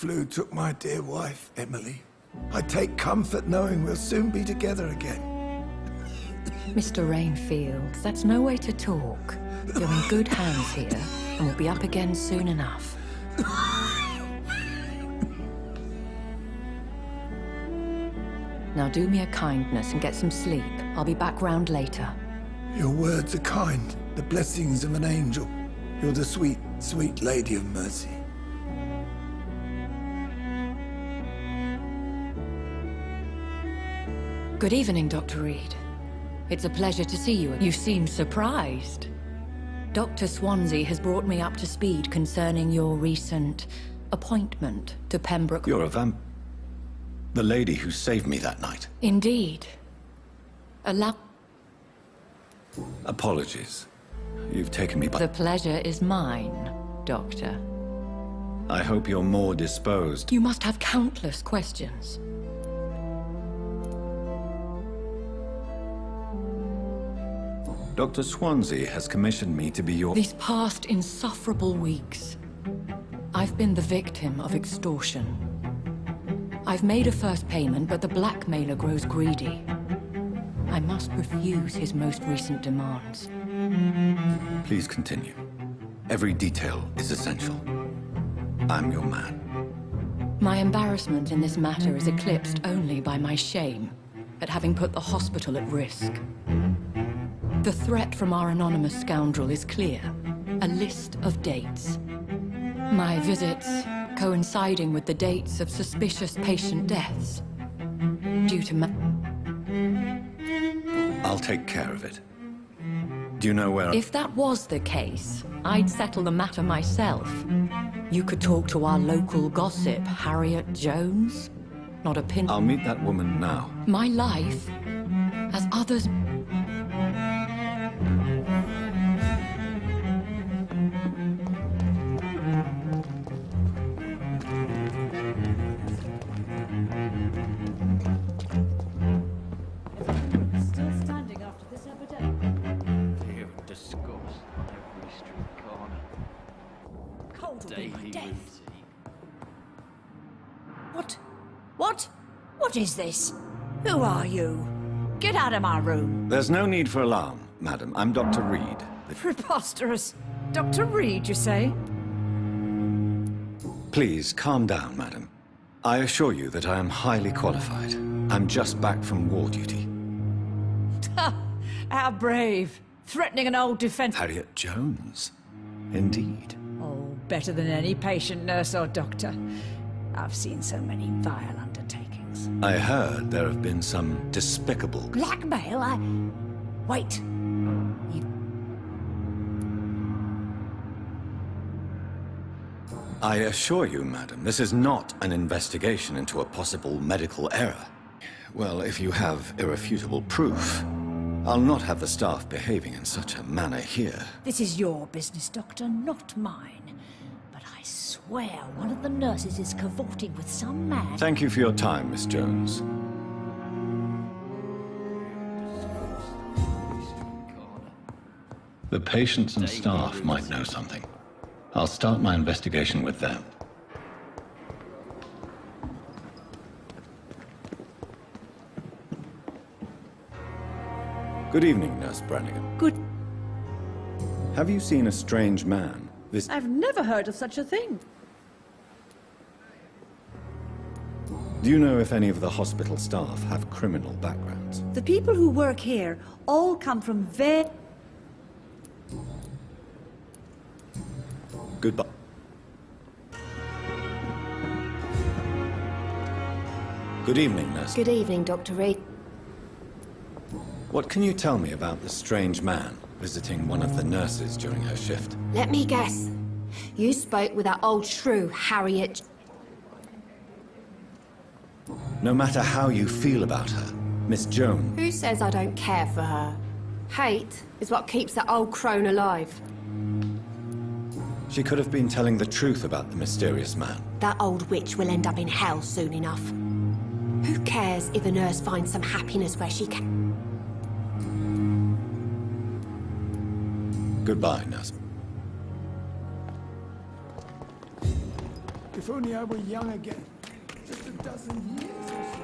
flu took my dear wife, Emily. I take comfort knowing we'll soon be together again. Mr. Rainfield, that's no way to talk. You're in good hands here, and we'll be up again soon enough. Now do me a kindness and get some sleep. I'll be back round later. Your words are kind, the blessings of an angel. You're the sweet, sweet Lady of Mercy. Good evening, Dr. Reed. It's a pleasure to see you. You seem surprised. Dr. Swansea has brought me up to speed concerning your recent appointment to Pembroke. You're a the lady who saved me that night. Indeed. Apologies. You've taken me by... The pleasure is mine, Doctor. I hope you're more disposed. You must have countless questions. Dr. Swansea has commissioned me to be your... These past insufferable weeks, I've been the victim of extortion. I've made a first payment, but the blackmailer grows greedy. I must refuse his most recent demands. Please continue. Every detail is essential. I'm your man. My embarrassment in this matter is eclipsed only by my shame at having put the hospital at risk. The threat from our anonymous scoundrel is clear. A list of dates. My visits coinciding with the dates of suspicious patient deaths. Due to I'll take care of it. Do you know where... If that was the case, I'd settle the matter myself. You could talk to our local gossip, Harriet Jones. Not a pin... I'll meet that woman now. My life, as others... Still standing after this epidemic. Fear and disgust on every street corner. Cold will be my Daily death. routine. What is this? Who are you? Get out of my room. There's no need for alarm, madam. I'm Dr. Reed. Preposterous. Dr. Reed, you say? Please, calm down, madam. I assure you that I am highly qualified. I'm just back from war duty. How brave. Threatening an old defense... Harriet Jones? Indeed. Oh, better than any patient, nurse or doctor. I've seen so many vile undertakings. I heard there have been some despicable... Blackmail? Wait. I assure you, madam, this is not an investigation into a possible medical error. Well, if you have irrefutable proof, I'll not have the staff behaving in such a manner here. This is your business, Doctor, not mine. But I swear one of the nurses is cavorting with some man... Thank you for your time, Miss Jones. The patients and staff might know something. I'll start my investigation with them. Good evening, Nurse Brannigan. Good. Have you seen a strange man? I've never heard of such a thing. Do you know if any of the hospital staff have criminal backgrounds? The people who work here all come from very... Goodbye. Good evening, Nurse. Good evening, Dr. Reed. What can you tell me about the strange man visiting one of the nurses during her shift? Let me guess. You spoke with that old shrew, Harriet. No matter how you feel about her, Miss Jones... Who says I don't care for her? Hate is what keeps that old crone alive. She could have been telling the truth about the mysterious man. That old witch will end up in hell soon enough. Who cares if a nurse finds some happiness where she can? Goodbye, Nurse. If only I were young again. Just a dozen years or so.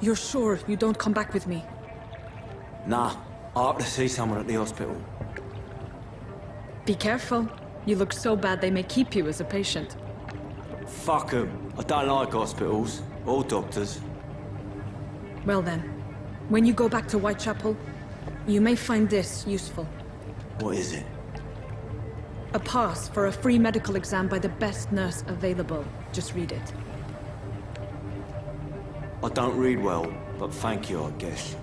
You're sure you don't come back with me? Nah, I have to see someone at the hospital. Be careful. You look so bad they may keep you as a patient. Fuck 'em. I don't like hospitals or doctors. Well then, when you go back to Whitechapel, you may find this useful. What is it? A pass for a free medical exam by the best nurse available. Just read it. I don't read well, but thank you, I guess.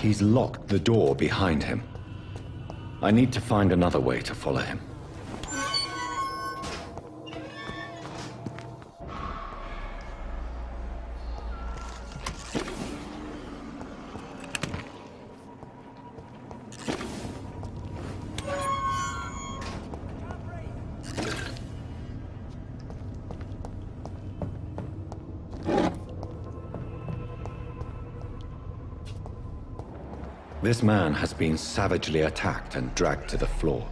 He's locked the door behind him. I need to find another way to follow him. This man has been savagely attacked and dragged to the floor.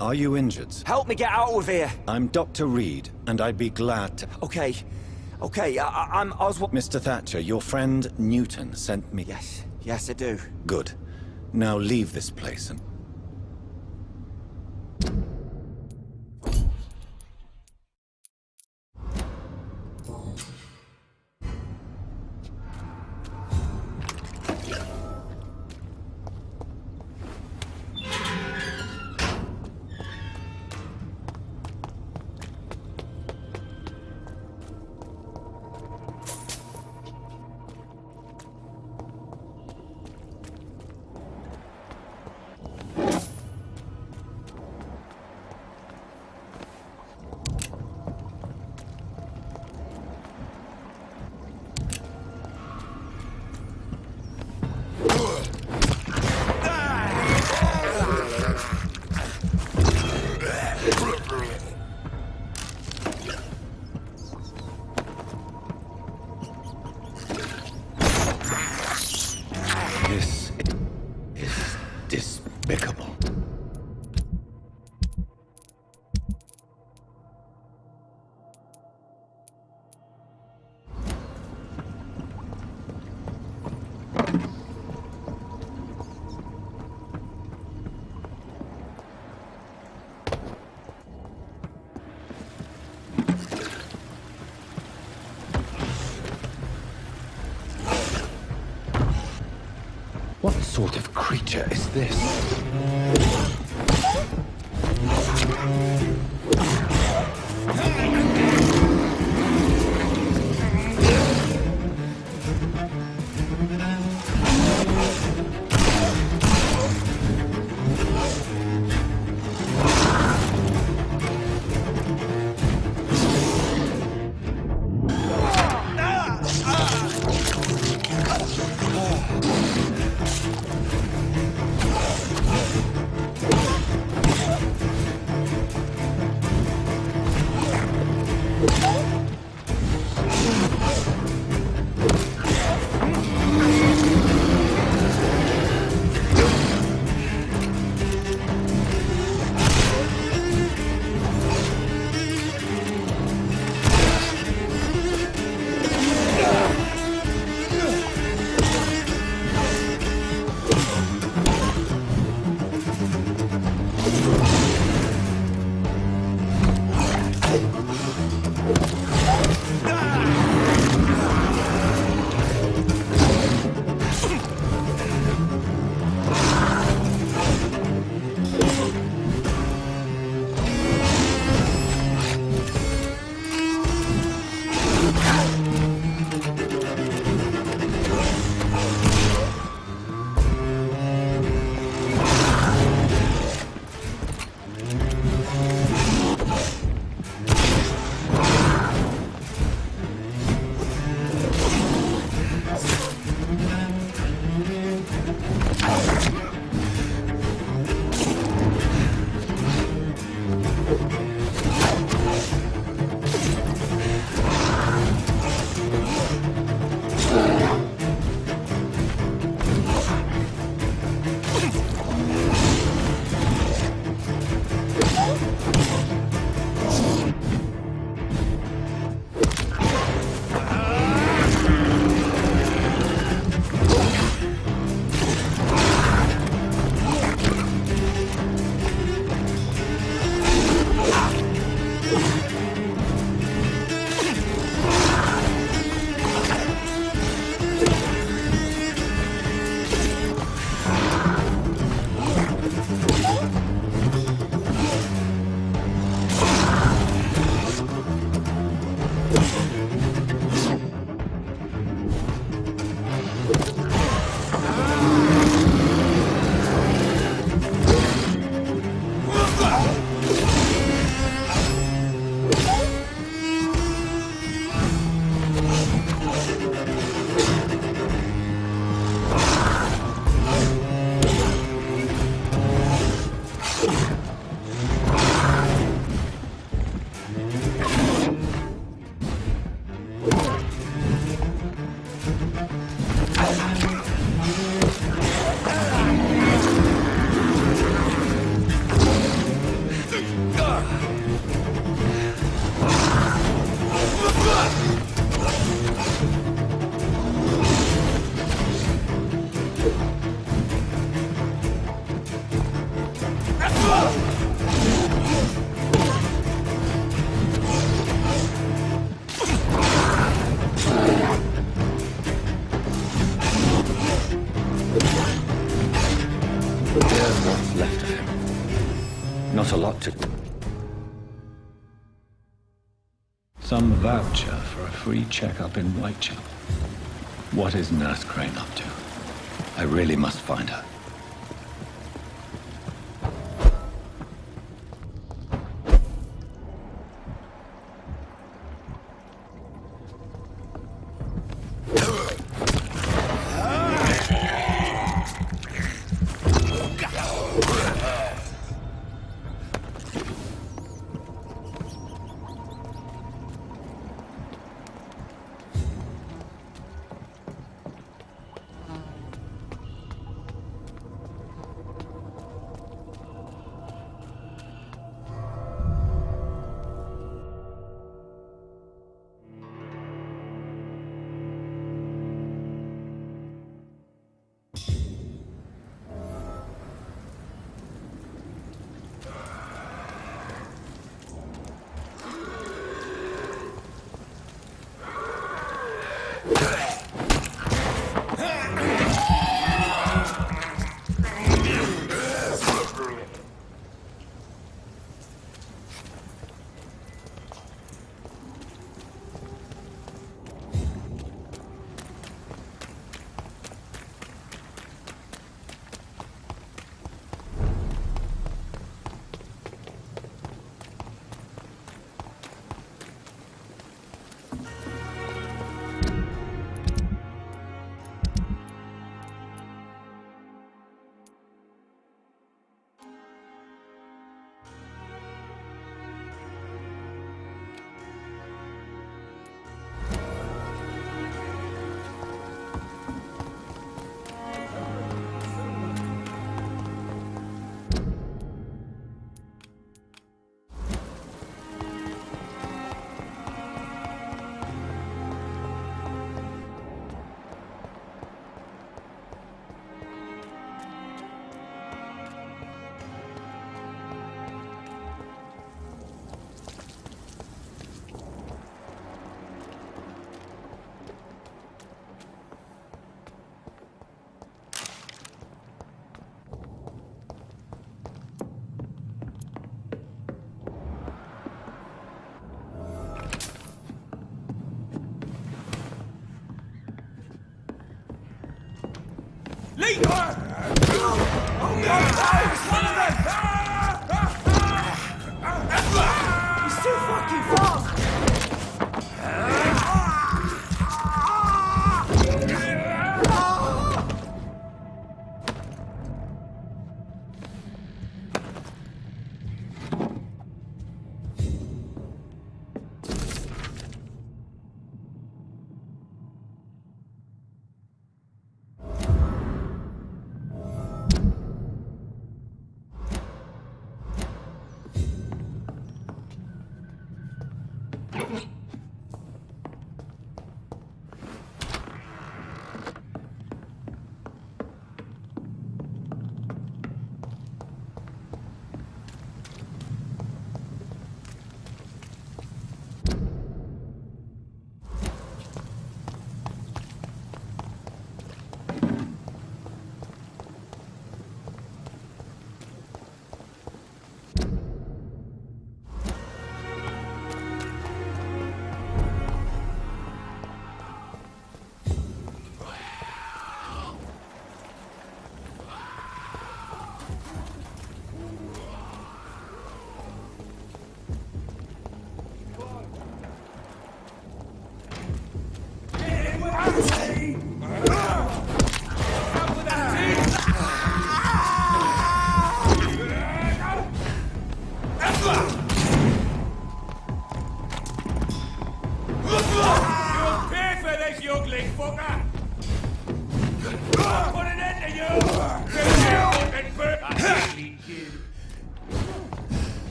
Are you injured? Help me get out of here. I'm Dr. Reed, and I'd be glad to... Okay. Okay, I'm Oswald. Mr. Thatcher, your friend Newton sent me... Yes, I do. Good. Now leave this place and... This is despicable. What sort of creature is this? got a lot to... Some voucher for a free checkup in Whitechapel. What is Nurse Crane up to? I really must find her.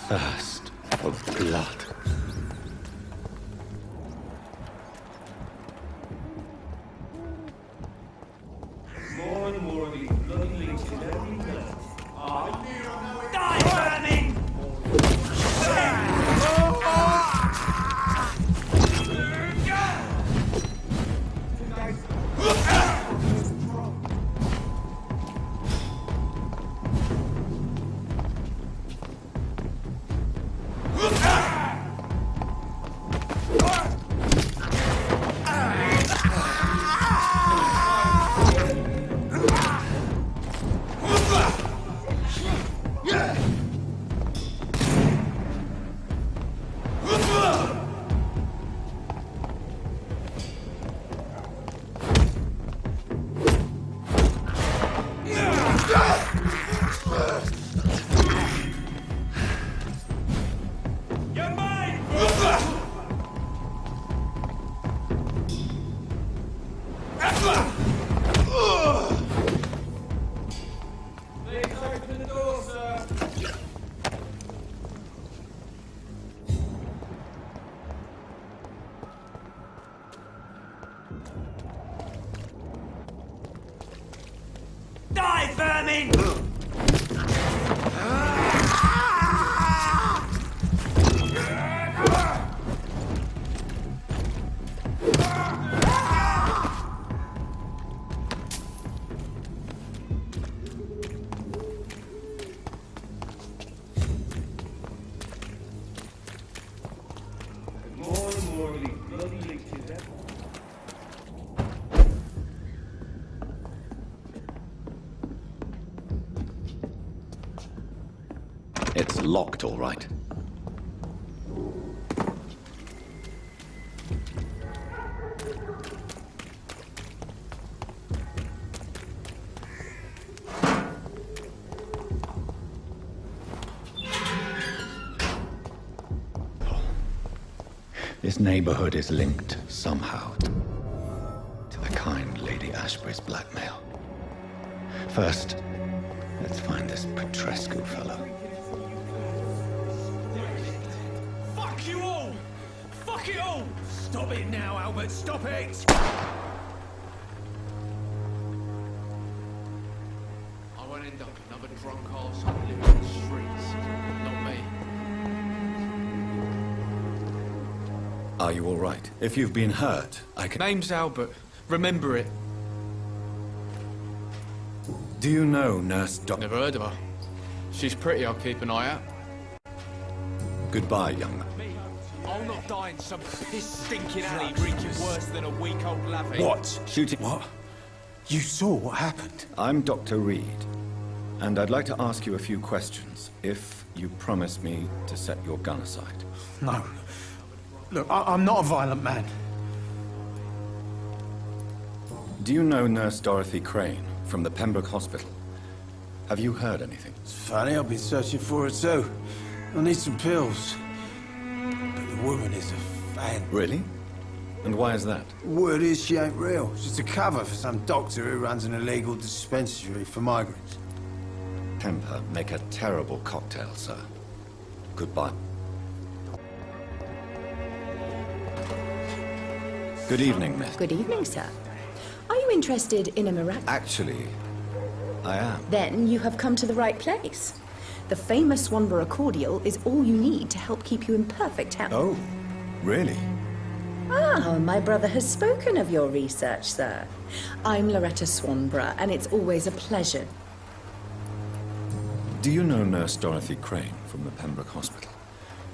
thirst of blood. More and more of these bloody leeches every minute. Die, vermin! It's locked, all right. This neighborhood is linked somehow to the kind Lady Ashbury's blackmail. First, let's find this Petrescu fellow. Fuck you all! Fuck it all! Stop it now, Albert, stop it! I won't end up another drunk arsehole living in the streets. Not me. Are you all right? If you've been hurt, I can... Name's Albert. Remember it. Do you know Nurse Doc... Never heard of her. She's pretty, I'll keep an eye out. Goodbye, young man. I'll not die in some piss-stinking alley reeking worse than a week-old lavvy. What? Shooting... What? You saw what happened? I'm Dr. Reed, and I'd like to ask you a few questions, if you promise me to set your gun aside. No. Look, I'm not a violent man. Do you know Nurse Dorothy Crane from the Pembroke Hospital? Have you heard anything? It's funny, I've been searching for her too. I need some pills. But the woman is a fan. Really? And why is that? Word is she ain't real. She's a cover for some doctor who runs an illegal dispensary for migrants. Temper make a terrible cocktail, sir. Goodbye. Good evening, miss. Good evening, sir. Are you interested in a miracle? Actually, I am. Then you have come to the right place. The famous Swanborough cordial is all you need to help keep you in perfect health. Oh, really? Ah, my brother has spoken of your research, sir. I'm Loretta Swanborough, and it's always a pleasure. Do you know Nurse Dorothy Crane from the Pembroke Hospital?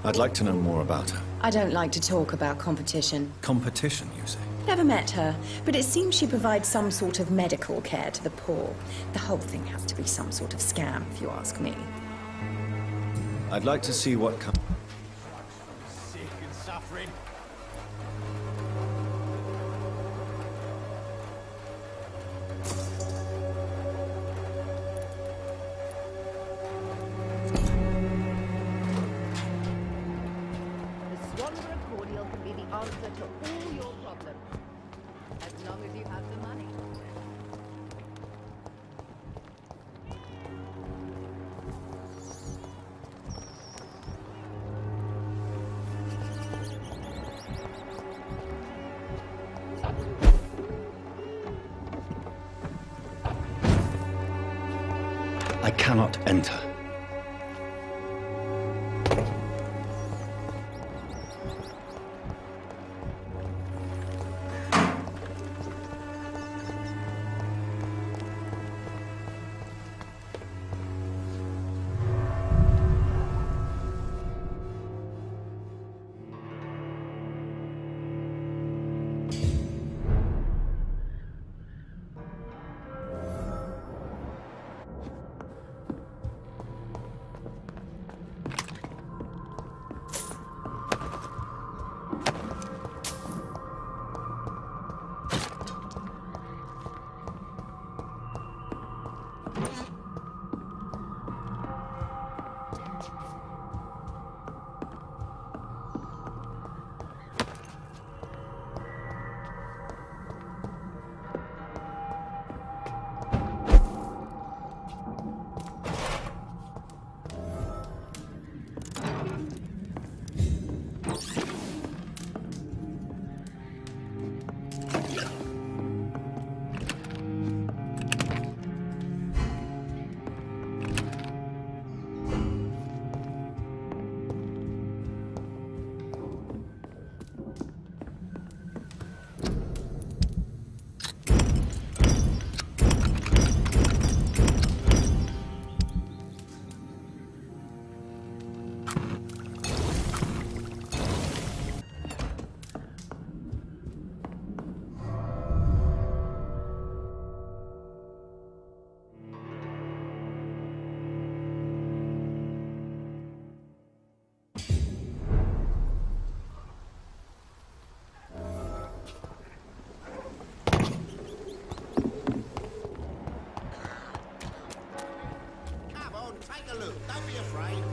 I'd like to know more about her. I don't like to talk about competition. Competition, you say? Never met her, but it seems she provides some sort of medical care to the poor. The whole thing has to be some sort of scam, if you ask me. I'd like to see what Sick and suffering. The Swanborough cordial can be the answer to all your problems, as long as you have the money. I cannot enter.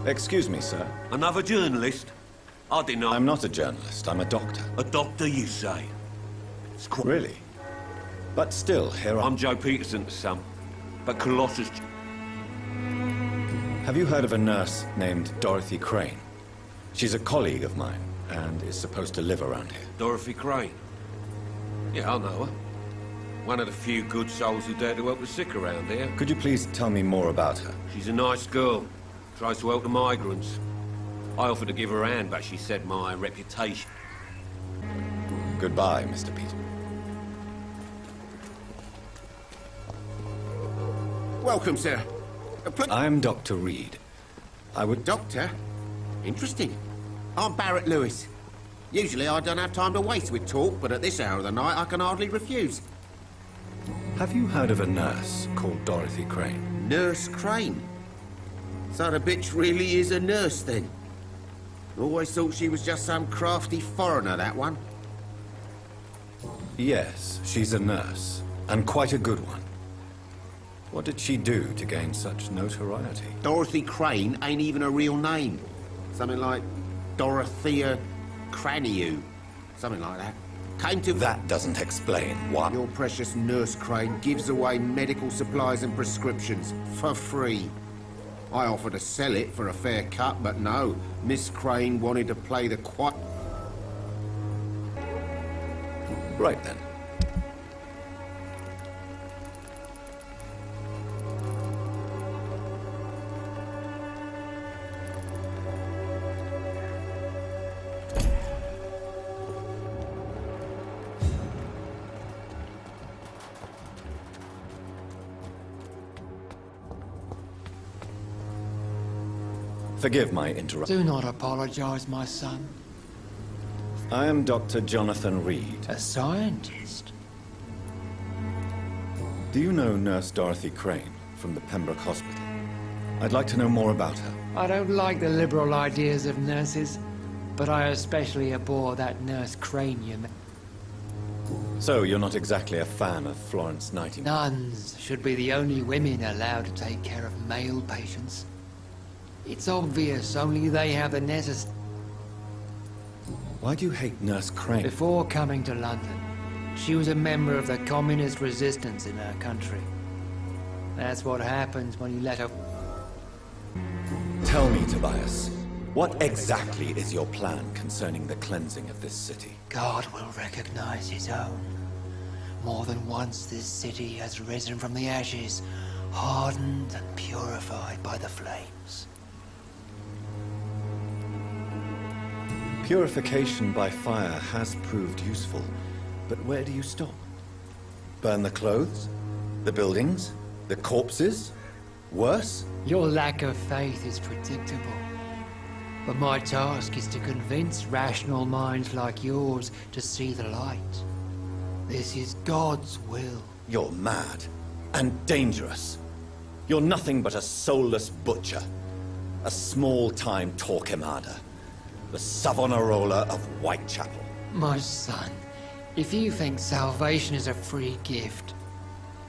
Excuse me, sir. Another journalist? I deny. I'm not a journalist. I'm a doctor. A doctor, you say? Really? But still, here I'm Joe Peterson's son. But Colossus... Have you heard of a nurse named Dorothy Crane? She's a colleague of mine, and is supposed to live around here. Dorothy Crane? Yeah, I know her. One of the few good souls who dare to help the sick around here. Could you please tell me more about her? She's a nice girl. Tries to help the migrants. I offered to give her a hand, but she said my reputation. Goodbye, Mr. Peter. Welcome, sir. I'm Dr. Reed. I would... Doctor? Interesting. I'm Barrett Lewis. Usually I don't have time to waste with talk, but at this hour of the night I can hardly refuse. Have you heard of a nurse called Dorothy Crane? Nurse Crane? So the bitch really is a nurse, then? Always thought she was just some crafty foreigner, that one. Yes, she's a nurse, and quite a good one. What did she do to gain such notoriety? Dorothy Crane ain't even a real name. Something like Dorothea Craniu. Something like that. Came to... That doesn't explain why... Your precious Nurse Crane gives away medical supplies and prescriptions for free. I offered to sell it for a fair cut, but no. Miss Crane wanted to play the quiet... Right then. Forgive my interruption. Do not apologize, my son. I am Dr. Jonathan Reed. A scientist? Do you know Nurse Dorothy Crane from the Pembroke Hospital? I'd like to know more about her. I don't like the liberal ideas of nurses, but I especially abhor that Nurse Crane you met. So, you're not exactly a fan of Florence Nightingale? Nuns should be the only women allowed to take care of male patients. It's obvious only they have the necessary... Why do you hate Nurse Crane? Before coming to London, she was a member of the communist resistance in her country. That's what happens when you let her... Tell me, Tobias, what exactly is your plan concerning the cleansing of this city? God will recognize his own. More than once this city has risen from the ashes, hardened and purified by the flames. Purification by fire has proved useful, but where do you stop? Burn the clothes? The buildings? The corpses? Worse? Your lack of faith is predictable. But my task is to convince rational minds like yours to see the light. This is God's will. You're mad and dangerous. You're nothing but a soulless butcher. A small-time Torquemada. The Savonarola of Whitechapel. My son, if you think salvation is a free gift,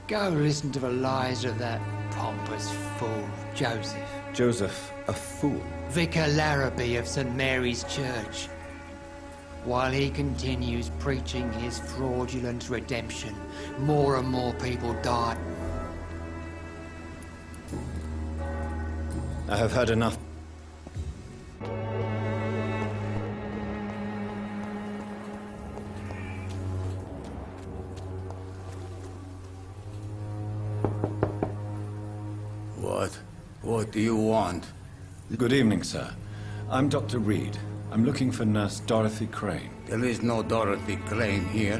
go listen to the lies of that pompous fool, Joseph. Joseph, a fool? Vicar Larrabee of St. Mary's Church. While he continues preaching his fraudulent redemption, more and more people die. I have heard enough. What do you want? Good evening, sir. I'm Dr. Reed. I'm looking for Nurse Dorothy Crane. There is no Dorothy Crane here.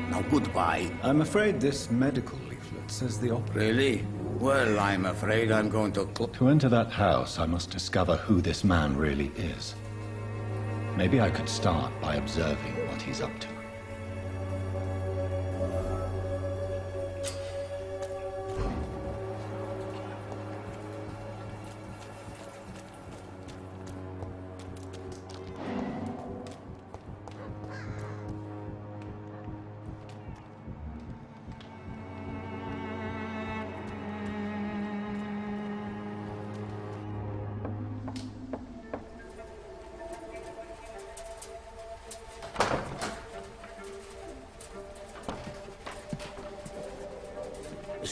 Now, goodbye. I'm afraid this medical leaflet says the opposite. Really? Well, I'm afraid I'm going to... To enter that house, I must discover who this man really is. Maybe I could start by observing what he's up to.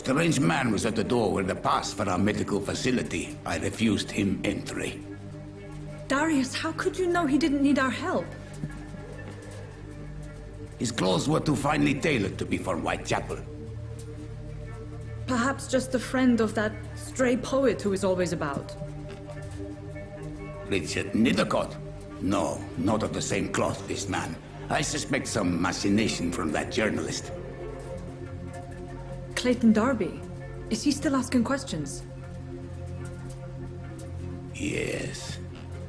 strange man was at the door with a pass for our medical facility. I refused him entry. Darius, how could you know he didn't need our help? His clothes were too finely tailored to be for Whitechapel. Perhaps just a friend of that stray poet who is always about. Richard Nethercott? No, not of the same cloth, this man. I suspect some machination from that journalist. Clayton Darby. Is he still asking questions? Yes.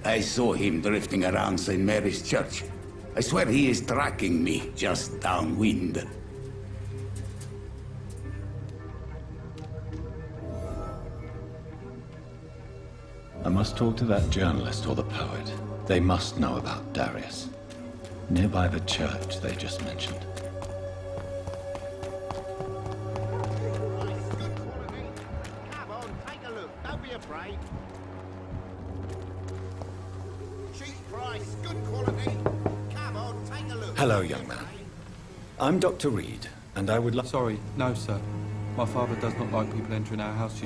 I saw him drifting around St. Mary's Church. I swear he is tracking me just downwind. I must talk to that journalist or the poet. They must know about Darius. Nearby the church they just mentioned. Come on, take a look. Don't be afraid. Cheap price, good quality. Come on, take a look. Hello, young man. I'm Dr. Reed, and I would like... Sorry, no, sir. My father does not like people entering our house.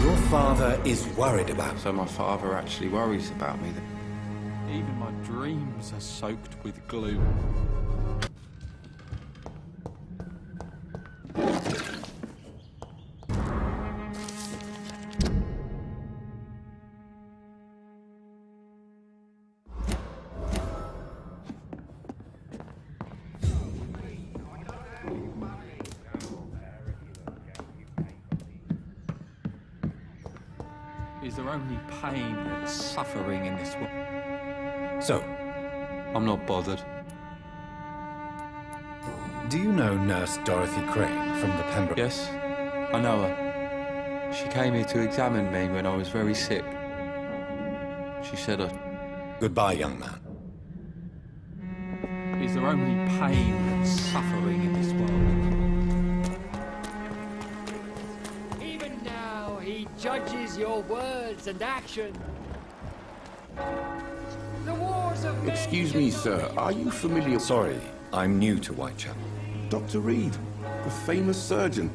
Your father is worried about... So my father actually worries about me. Even my dreams are soaked with glue. Is there only pain and suffering in this world? So, I'm not bothered. do you know Nurse Dorothy Crane from the Pembroke? Yes, I know her. She came here to examine me when I was very sick. She said Goodbye, young man. Is there only pain and suffering in this world? Even now, he judges your words and actions. The wars of men. Excuse me, sir. Are you familiar... Sorry, I'm new to Whitechapel. Dr. Reed, the famous surgeon.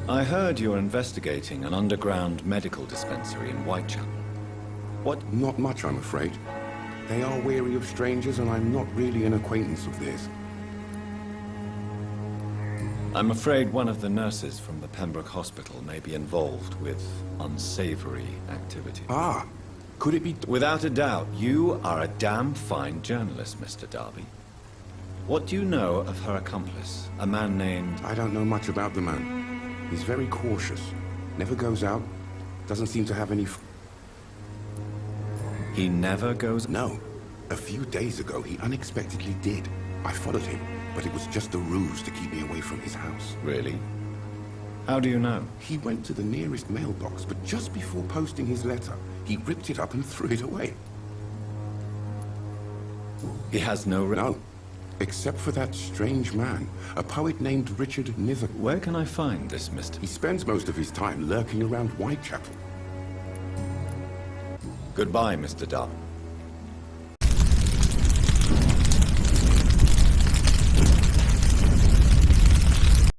I heard you're investigating an underground medical dispensary in Whitechapel. What? Not much, I'm afraid. They are wary of strangers, and I'm not really an acquaintance of theirs. I'm afraid one of the nurses from the Pembroke Hospital may be involved with unsavory activity. Ah, could it be... Without a doubt, you are a damn fine journalist, Mr. Darby. What do you know of her accomplice, a man named... I don't know much about the man. He's very cautious. Never goes out. Doesn't seem to have any... He never goes... No. A few days ago, he unexpectedly did. I followed him, but it was just a ruse to keep me away from his house. Really? How do you know? He went to the nearest mailbox, but just before posting his letter, he ripped it up and threw it away. He has no... No. Except for that strange man, a poet named Richard Nethercott. Where can I find this Mr.? He spends most of his time lurking around Whitechapel. Goodbye, Mr. Darby.